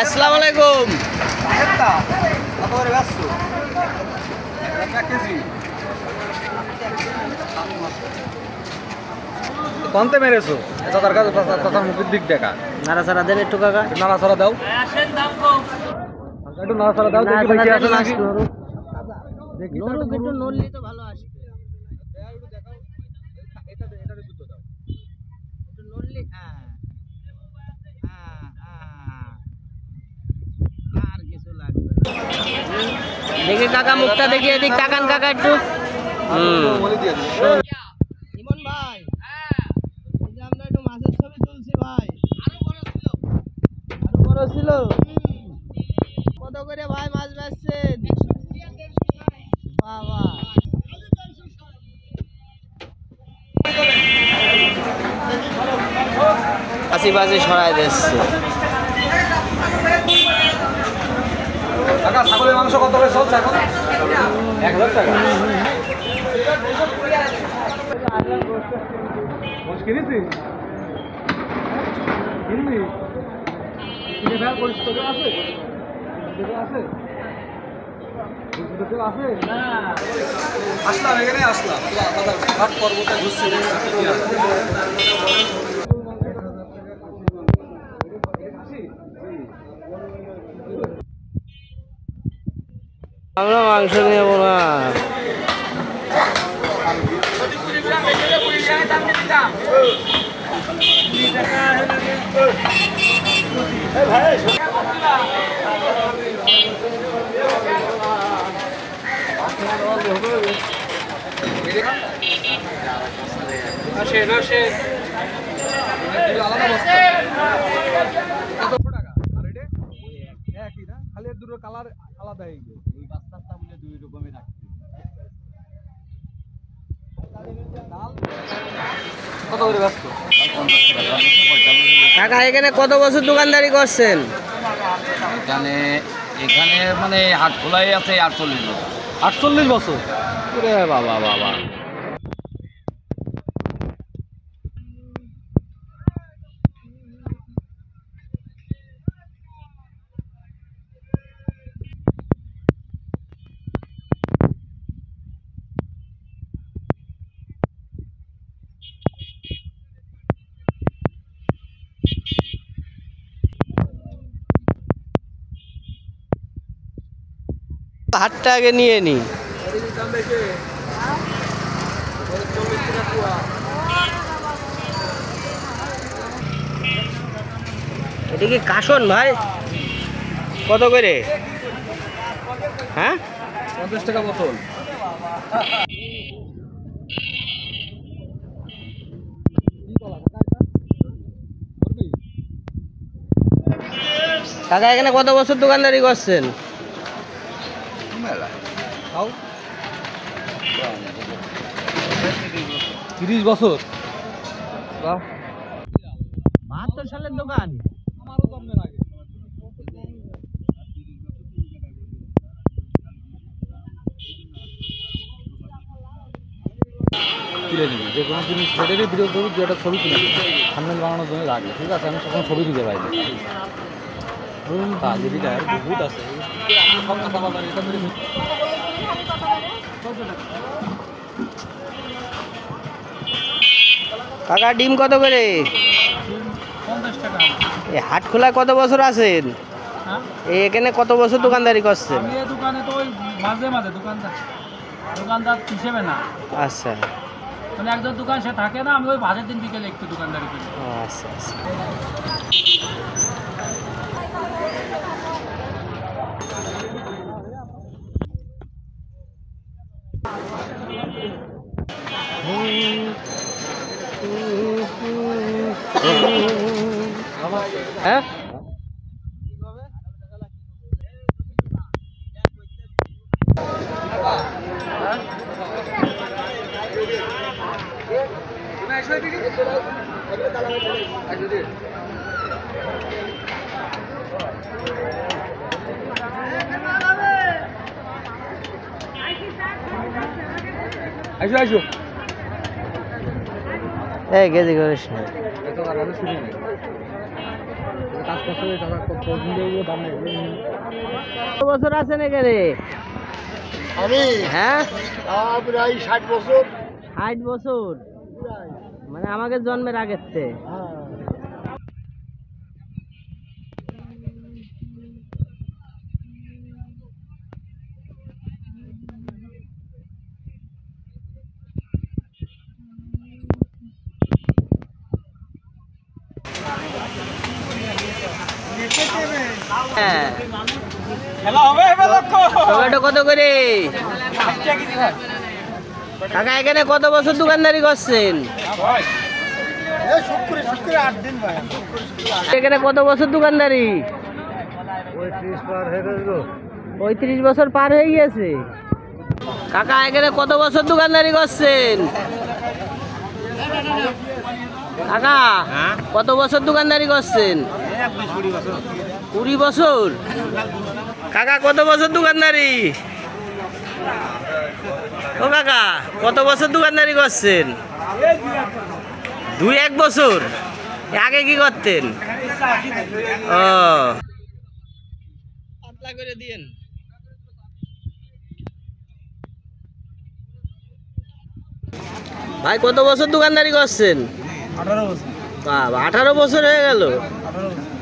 আসসালামু আলাইকুম। কমতে মেরেছো তার কাছে তার মুখের দিক দেখা নাড়াচাড়া দেন একটু কাকা। নাড়াচাড়া দাও, একটু নাড়াচাড়া দাও দেখি ভাই কি আছে নাকি দেখি তো একটু নড়লেই তো ভালো আসবে। দেখি কাকা মুখটা দেখি, এদিক তাকান কাকা একটু। ইমন ভাই, আমরা একটু মাছের ছবি তুলছি ভাই। আরো বড় ছিল। কত করে ভাই মাছ বেচছেন? বাবা কাশি বাজি সরাই দিচ্ছে। কাকা ছাগলের মাংস কত করে চলছে এখন? 1000 টাকা। কিনেছিস? কিনবি? কিনে ফেল করিস, তোকে আছে? তোকে আছে? তোকে আছে? আসলাম, এখানে আসলাম। ঘাট পর্বতে ঘুরছি। আমরা মাংস নেবো না। কালার আলাদা হয়ে গেছে, ওই বাচ্চাটা বলে দুই রকমের রাখছে। কত করে ব্যস্ত? কাকা এখানে কত বছর দোকানদারি করছেন? এখানে মানে হাট খোলাই আছে 48 বছর। 48 বছর? বাবা বাবা। হাতটা আগে নিয়ে নি। এটা কি কাশন ভাই? কত করে? হ্যাঁ 50 টাকা বোতল। কাকা এখানে কত বছর দোকানদারি করছেন? 30 বছর। 72 সালের দোকান। আমারও জন্মের আগে। তুলে নিবি যে কোনো জিনিস সেটারই ভিডিও করবি, যে একটা ছবি তুলে থাম্বনেল বানানোর জন্য রাখবে, ঠিক আছে? আমি তখন ছবি দিতে পারি যদি বহুত আছে সব কথা বলা এটা ধরে কাকা ডিম কত করে? 50 টাকা। এই হাট খোলায় কত বছর আছেন? এখানে কত বছর দোকানদারি করছেন? আমি এই দোকানে তো ওই মাঝে মাঝে দোকানদার হিসেবে না। আচ্ছা মানে একজন দোকান সে থাকে না, আমি ওই বাজার দিন বিকেলে একটু দোকানদারি করি। আচ্ছা আচ্ছা। হ্যাঁ আইসো আইসো এই গেজি করিস না। এত আর আমি শুনি না কাজ করতে হবে টাকা কত দিলে দাম নেই কত বছর আছেন এখানে? আমি হ্যাঁ প্রায় 60 বছর। 60 বছর মানে আমাকে জন্মের আগের থেকে। হ্যাঁ টমেটো কত করে? কাকা এখানে কত বছর দোকানদারি করছেন? এখানে কত বছর দোকানদারি? 35 বছর পার হয়ে গেছে। কাকা এখানে কত বছর দোকানদারি করছেন? কাকা কত বছর দোকানদারি করছেন? 20 বছর। কাকা কত বছর দোকানদারি? ও কাকা কত বছর দোকানদারি করছেন? 2-1 বছর। আগে কি করতেন? ও পাতলা করে দিয়েন। ভাই কত বছর দোকানদারি করছেন? 18 বছর। বাবা 18 বছর হয়ে গেল। 18 বছর।